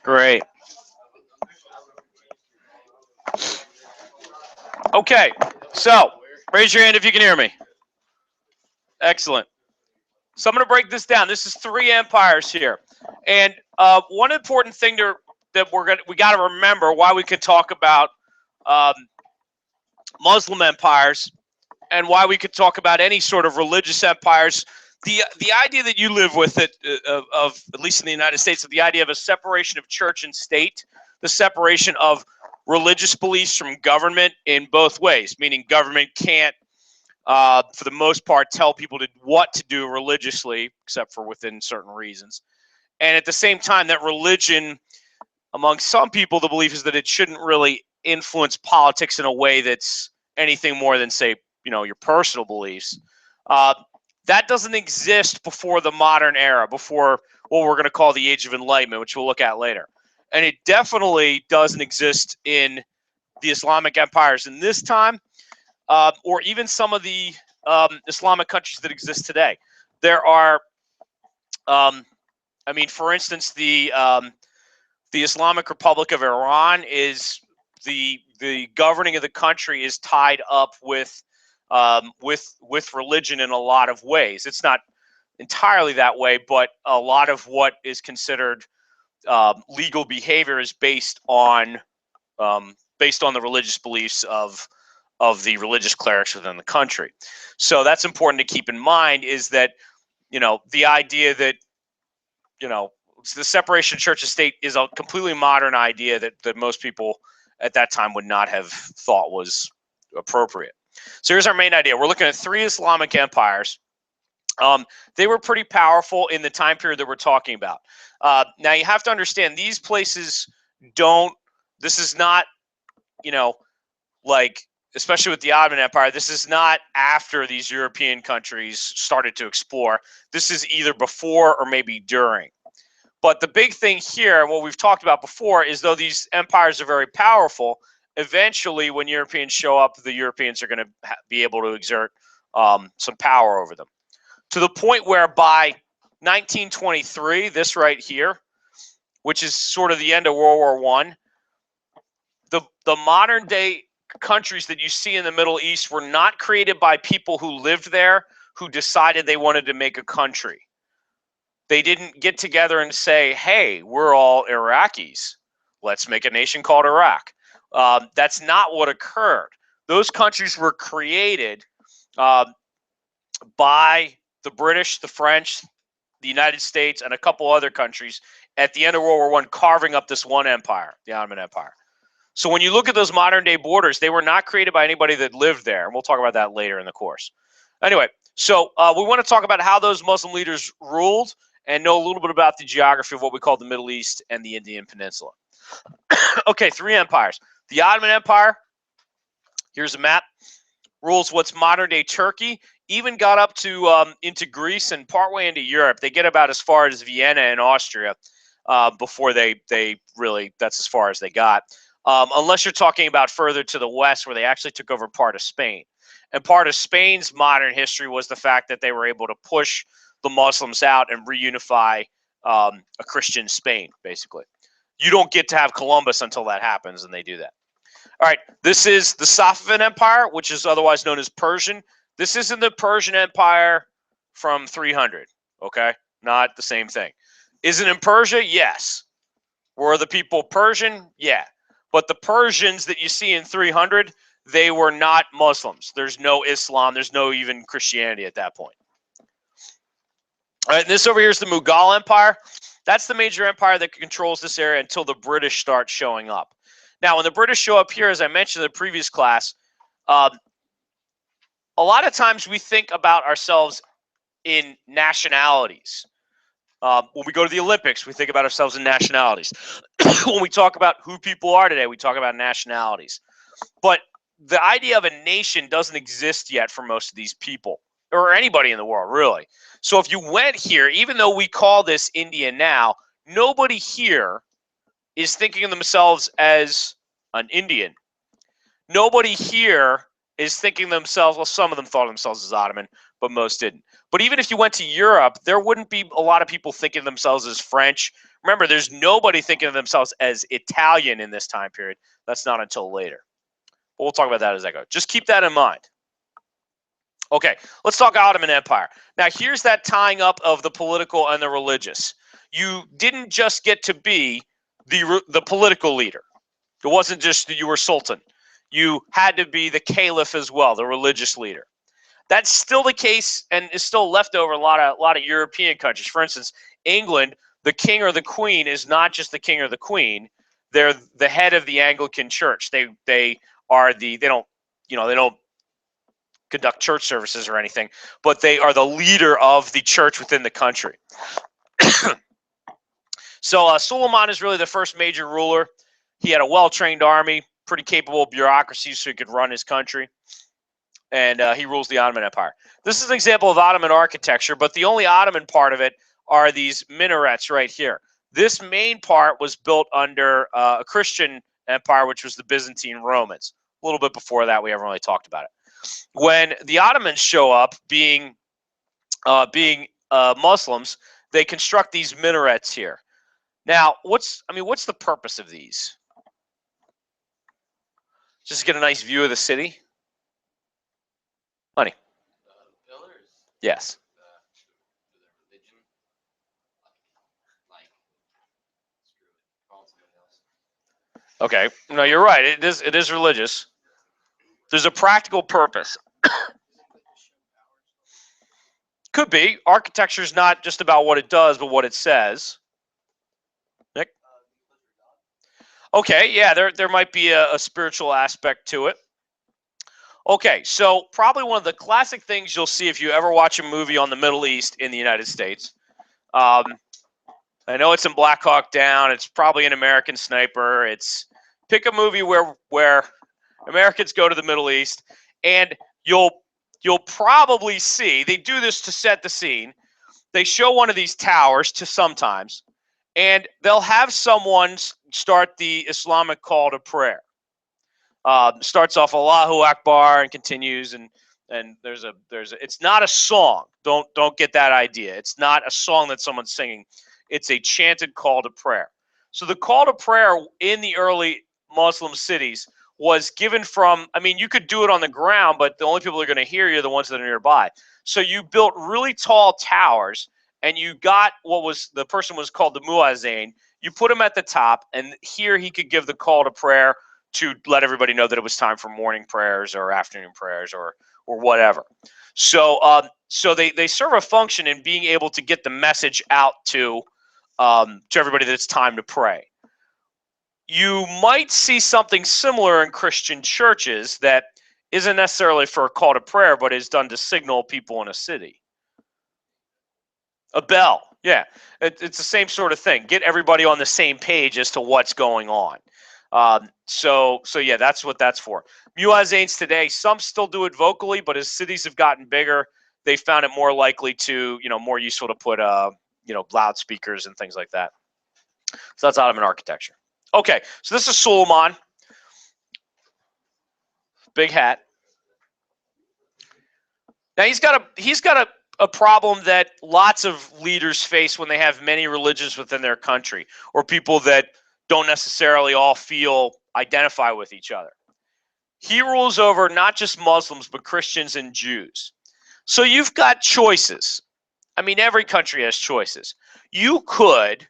Great. Okay. So, raise your hand if you can hear me. Excellent. So I'm going to break this down. This is three empires here, and one important thing that we got to remember why we could talk about um, Muslim empires and why we could talk about any sort of religious empires. The idea that you live with it of at least in the United States, of the idea of a separation of church and state, the separation of religious beliefs from government in both ways, meaning government can't for the most part, tell people what to do religiously, except for within certain reasons. And at the same time, that religion, among some people, the belief is that it shouldn't really influence politics in a way that's anything more than, say, your personal beliefs. Uh, that doesn't exist before the modern era, before what we're going to call the Age of Enlightenment, which we'll look at later. And it definitely doesn't exist in the Islamic empires in this time, or even some of the Islamic countries that exist today. There are, for instance, the Islamic Republic of Iran is the governing of the country is tied up with religion in a lot of ways. It's not entirely that way, but a lot of what is considered legal behavior is based on the religious beliefs of the religious clerics within the country. So that's important to keep in mind, is that, the idea that, the separation of church and state is a completely modern idea that most people at that time would not have thought was appropriate. So here's our main idea. We're looking at three Islamic empires. They were pretty powerful in the time period that we're talking about. Now you have to understand, these places this is not, like, especially with the Ottoman Empire, this is not after these European countries started to explore. This is either before or maybe during. But the big thing here, and what we've talked about before, is though these empires are very powerful, eventually when Europeans show up, the Europeans are going to be able to exert some power over them. To the point where by 1923, this right here, which is sort of the end of World War I, the modern day countries that you see in the Middle East were not created by people who lived there who decided they wanted to make a country. They didn't get together and say, hey, we're all Iraqis. Let's make a nation called Iraq. That's not what occurred. Those countries were created by the British, the French, the United States, and a couple other countries at the end of World War I, carving up this one empire, the Ottoman Empire. So when you look at those modern day borders, they were not created by anybody that lived there. And we'll talk about that later in the course. Anyway, so we want to talk about how those Muslim leaders ruled and know a little bit about the geography of what we call the Middle East and the Indian Peninsula. Okay, three empires. The Ottoman Empire, here's a map, rules what's modern day Turkey, even got up to into Greece and partway into Europe. They get about as far as Vienna and Austria before they really, that's as far as they got. Unless you're talking about further to the west, where they actually took over part of Spain. And part of Spain's modern history was the fact that they were able to push the Muslims out and reunify a Christian Spain, basically. You don't get to have Columbus until that happens, and they do that. All right, this is the Safavid Empire, which is otherwise known as Persian. This isn't the Persian Empire from 300, okay? Not the same thing. Is it in Persia? Yes. Were the people Persian? Yeah. But the Persians that you see in 300, they were not Muslims. There's no Islam. There's no even Christianity at that point. All right, and this over here is the Mughal Empire. That's the major empire that controls this area until the British start showing up. Now, when the British show up here, as I mentioned in the previous class, a lot of times we think about ourselves in nationalities. When we go to the Olympics, we think about ourselves in nationalities. When we talk about who people are today, we talk about nationalities. But the idea of a nation doesn't exist yet for most of these people, or anybody in the world, really. So if you went here, even though we call this India now, nobody here is thinking of themselves as an Indian. Nobody here is thinking of themselves, well, some of them thought of themselves as Ottoman, but most didn't. But even if you went to Europe, there wouldn't be a lot of people thinking of themselves as French, Remember, there's nobody thinking of themselves as Italian in this time period. That's not until later. But we'll talk about that as I go. Just keep that in mind. Okay, let's talk Ottoman Empire. Now, here's that tying up of the political and the religious. You didn't just get to be the political leader. It wasn't just that you were sultan. You had to be the caliph as well, the religious leader. That's still the case and is still left over a lot of European countries. For instance, England, the king or the queen is not just the king or the queen. They're the head of the Anglican Church. They don't conduct church services or anything, but they are the leader of the church within the country. So Suleiman is really the first major ruler. He had a well-trained army, pretty capable bureaucracy, so he could run his country. And he rules the Ottoman Empire. This is an example of Ottoman architecture, but the only Ottoman part of it are these minarets right here. This main part was built under a Christian empire, which was the Byzantine Romans. A little bit before that, we haven't really talked about it. When the Ottomans show up, being Muslims, they construct these minarets here. Now, what's the purpose of these? Just to get a nice view of the city? Honey. Pillars? Yes. Religion? Okay. No, you're right. It is religious. There's a practical purpose. Could be. Architecture is not just about what it does, but what it says. Nick? Okay, yeah, there might be a spiritual aspect to it. Okay, so probably one of the classic things you'll see if you ever watch a movie on the Middle East in the United States. I know it's in Black Hawk Down. It's probably an American Sniper. Pick a movie where Americans go to the Middle East, and you'll probably see, they do this to set the scene. They show one of these towers sometimes, and they'll have someone start the Islamic call to prayer. Starts off Allahu Akbar and continues, and there's a it's not a song. Don't get that idea. It's not a song that someone's singing. It's a chanted call to prayer. So the call to prayer in the early Muslim cities was given from, you could do it on the ground, but the only people that are going to hear you are the ones that are nearby. So you built really tall towers, and you got the person was called the muazzin. You put him at the top, and here he could give the call to prayer to let everybody know that it was time for morning prayers or afternoon prayers or whatever. So they serve a function in being able to get the message out to everybody that it's time to pray. You might see something similar in Christian churches that isn't necessarily for a call to prayer, but is done to signal people in a city. A bell, yeah. It's the same sort of thing. Get everybody on the same page as to what's going on. So yeah, that's what that's for. Muazzins today, some still do it vocally, but as cities have gotten bigger, they found it more likely to, more useful to put, loudspeakers and things like that. So that's Ottoman architecture. Okay, so this is Suleiman. Big hat. Now he's got a problem that lots of leaders face when they have many religions within their country, or people that don't necessarily all identify with each other. He rules over not just Muslims, but Christians and Jews. So you've got choices. Every country has choices. You could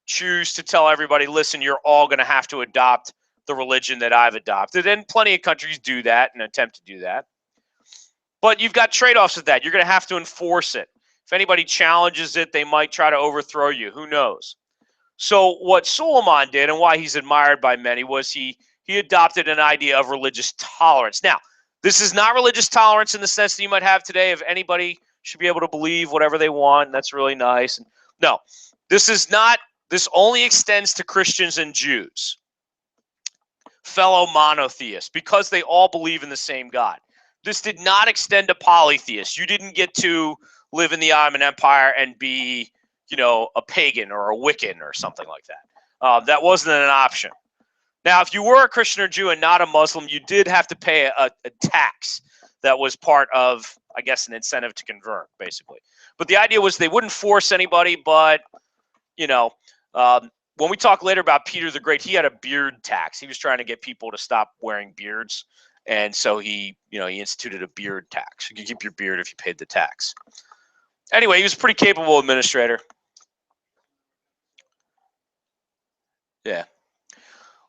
choose to tell everybody, listen, you're all going to have to adopt the religion that I've adopted. And plenty of countries do that and attempt to do that. But you've got trade-offs with that. You're going to have to enforce it. If anybody challenges it, they might try to overthrow you. Who knows? So what Suleiman did, and why he's admired by many, was he adopted an idea of religious tolerance. Now, this is not religious tolerance in the sense that you might have today of anybody should be able to believe whatever they want, and that's really nice. No, this is not. This only extends to Christians and Jews, fellow monotheists, because they all believe in the same God. This did not extend to polytheists. You didn't get to live in the Ottoman Empire and be, a pagan or a Wiccan or something like that. That wasn't an option. Now, if you were a Christian or Jew and not a Muslim, you did have to pay a tax that was part of, I guess, an incentive to convert, basically. But the idea was they wouldn't force anybody, but, When we talk later about Peter the Great, he had a beard tax. He was trying to get people to stop wearing beards, and so he instituted a beard tax. You could keep your beard if you paid the tax. Anyway, he was a pretty capable administrator. Yeah.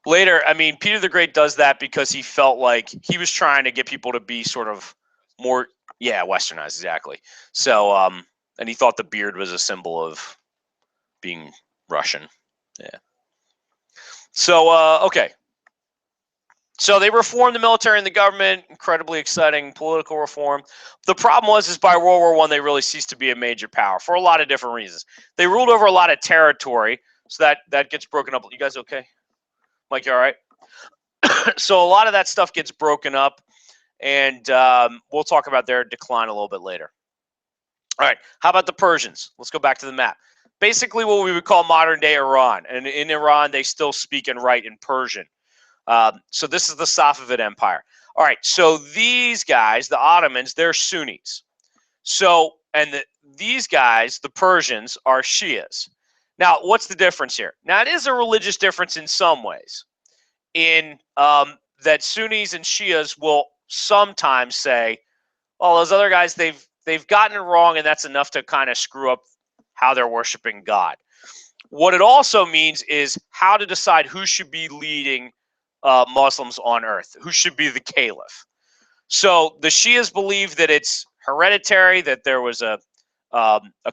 Later, I mean, Peter the Great does that because he felt like he was trying to get people to be sort of more, westernized, exactly. So, and he thought the beard was a symbol of being Russian. Yeah. So, okay. So they reformed the military and the government. Incredibly exciting political reform. The problem is by World War I, they really ceased to be a major power for a lot of different reasons. They ruled over a lot of territory, so that gets broken up. You guys okay? Mike, you all right? So a lot of that stuff gets broken up, and we'll talk about their decline a little bit later. All right, how about the Persians? Let's go back to the map. Basically what we would call modern-day Iran, and in Iran, they still speak and write in Persian. So this is the Safavid Empire. All right, so these guys, the Ottomans, they're Sunnis. So, and these guys, the Persians, are Shias. Now, what's the difference here? Now, it is a religious difference in some ways. In that Sunnis and Shias will sometimes say, "Oh, those other guys, they've gotten it wrong, and that's enough to kind of screw up how they're worshiping God." What it also means is how to decide who should be leading Muslims on earth, who should be the caliph. So the Shias believe that it's hereditary, that there was a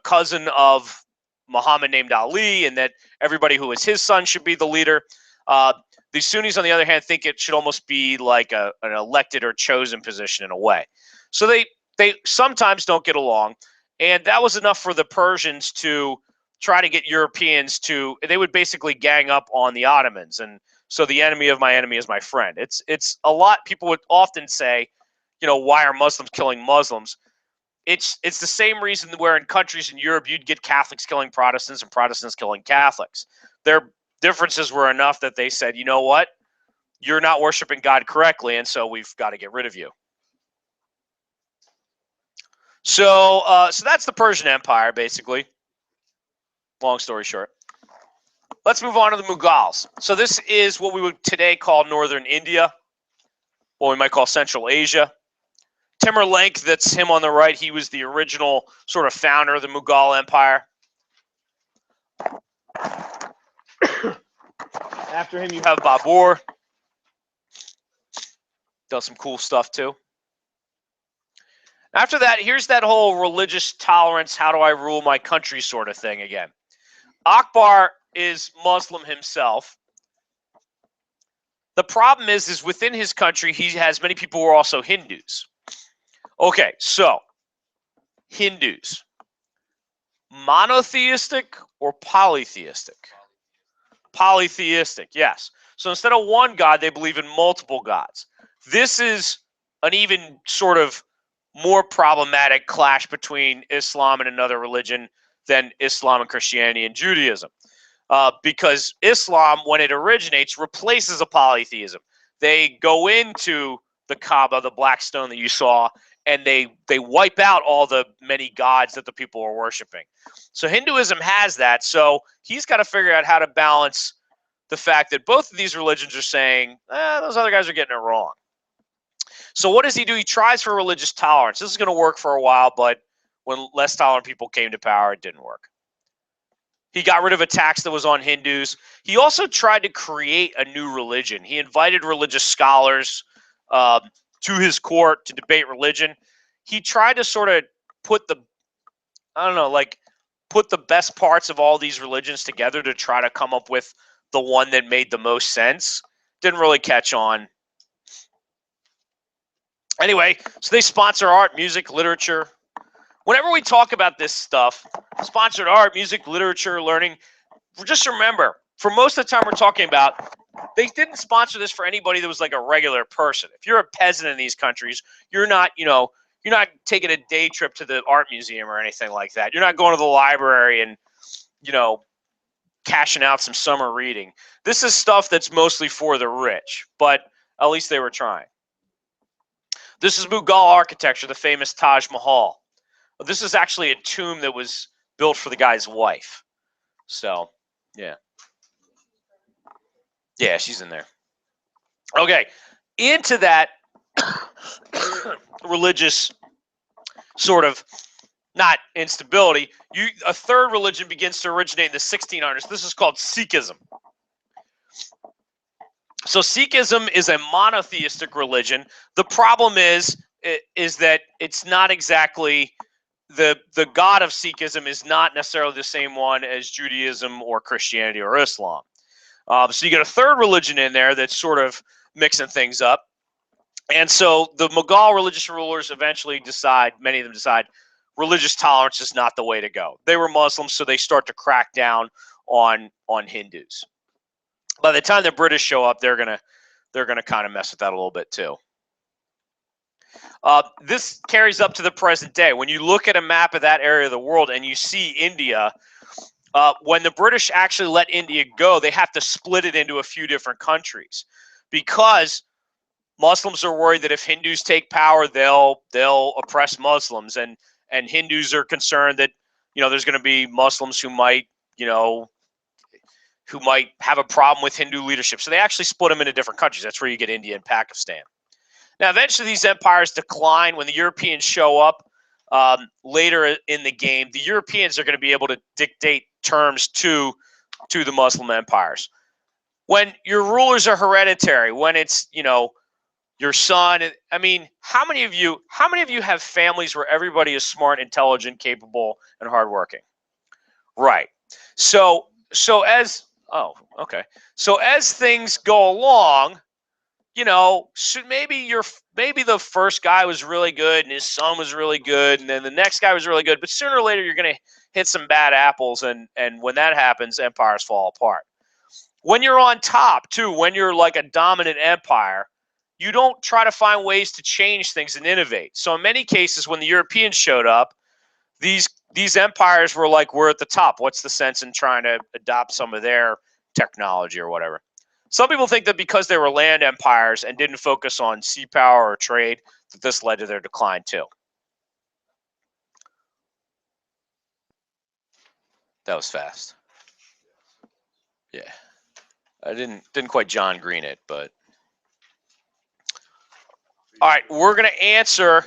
cousin of Muhammad named Ali, and that everybody who is his son should be the leader. The Sunnis, on the other hand, think it should almost be like an elected or chosen position in a way. So they sometimes don't get along, and that was enough for the Persians to try to get Europeans to. They would basically gang up on the Ottomans, and so the enemy of my enemy is my friend. It's a lot. People would often say, why are Muslims killing Muslims? It's the same reason where in countries in Europe you'd get Catholics killing Protestants and Protestants killing Catholics. Their differences were enough that they said, you know what? You're not worshiping God correctly, and so we've got to get rid of you. So that's the Persian Empire, basically. Long story short. Let's move on to the Mughals. So this is what we would today call northern India, what we might call Central Asia. Timur Lenk, that's him on the right, he was the original sort of founder of the Mughal Empire. After him, you have Babur. Does some cool stuff too. After that, here's that whole religious tolerance, how do I rule my country sort of thing again. Akbar is Muslim himself. The problem is within his country, he has many people who are also Hindus. Okay, so Hindus, monotheistic or polytheistic? Polytheistic, yes. So instead of one God, they believe in multiple gods. This is an even sort of more problematic clash between Islam and another religion than Islam and Christianity and Judaism. Because Islam, when it originates, replaces a polytheism. They go into the Kaaba, the black stone that you saw, and they wipe out all the many gods that the people are worshiping. So Hinduism has that. So he's got to figure out how to balance the fact that both of these religions are saying, those other guys are getting it wrong. So what does he do? He tries for religious tolerance. This is going to work for a while, but when less tolerant people came to power, it didn't work. He got rid of a tax that was on Hindus. He also tried to create a new religion. He invited religious scholars to his court to debate religion. He tried to sort of put the best parts of all these religions together to try to come up with the one that made the most sense. Didn't really catch on. Anyway, so they sponsor art, music, literature. Whenever we talk about this stuff, sponsored art, music, literature, learning, just remember, for most of the time we're talking about, they didn't sponsor this for anybody that was like a regular person. If you're a peasant in these countries, you're not taking a day trip to the art museum or anything like that. You're not going to the library and, cashing out some summer reading. This is stuff that's mostly for the rich, but at least they were trying. This is Mughal architecture, the famous Taj Mahal. This is actually a tomb that was built for the guy's wife. So Yeah. Yeah, she's in there. Okay. Into that religious sort of not instability, a third religion begins to originate in the 1600s. This is called Sikhism. So Sikhism is a monotheistic religion. The problem is that it's not exactly the God of Sikhism is not necessarily the same one as Judaism or Christianity or Islam. So you get a third religion in there that's sort of mixing things up. And so the Mughal religious rulers eventually decide, many of them decide, religious tolerance is not the way to go. They were Muslims, so they start to crack down on Hindus. By the time the British show up, they're gonna kind of mess with that a little bit too. This carries up to the present day. When you look at a map of that area of the world and you see India, when the British actually let India go, they have to split it into a few different countries because Muslims are worried that if Hindus take power, they'll oppress Muslims, and Hindus are concerned that there's going to be Muslims who might have a problem with Hindu leadership. So they actually split them into different countries. That's where you get India and Pakistan. Now, eventually, these empires decline when the Europeans show up later in the game. The Europeans are going to be able to dictate terms to the Muslim empires. When your rulers are hereditary, when it's your son, I mean, how many of you have families where everybody is smart, intelligent, capable, and hardworking? Right. So as things go along, maybe the first guy was really good and his son was really good, and then the next guy was really good, but sooner or later you're going to hit some bad apples, and when that happens, empires fall apart. When you're on top, too, when you're like a dominant empire, you don't try to find ways to change things and innovate. So in many cases, when the Europeans showed up, these empires were like, we're at the top. What's the sense in trying to adopt some of their technology or whatever? Some people think that because they were land empires and didn't focus on sea power or trade, that this led to their decline too. That was fast. Yeah. I didn't quite John Green it, but all right, we're going to answer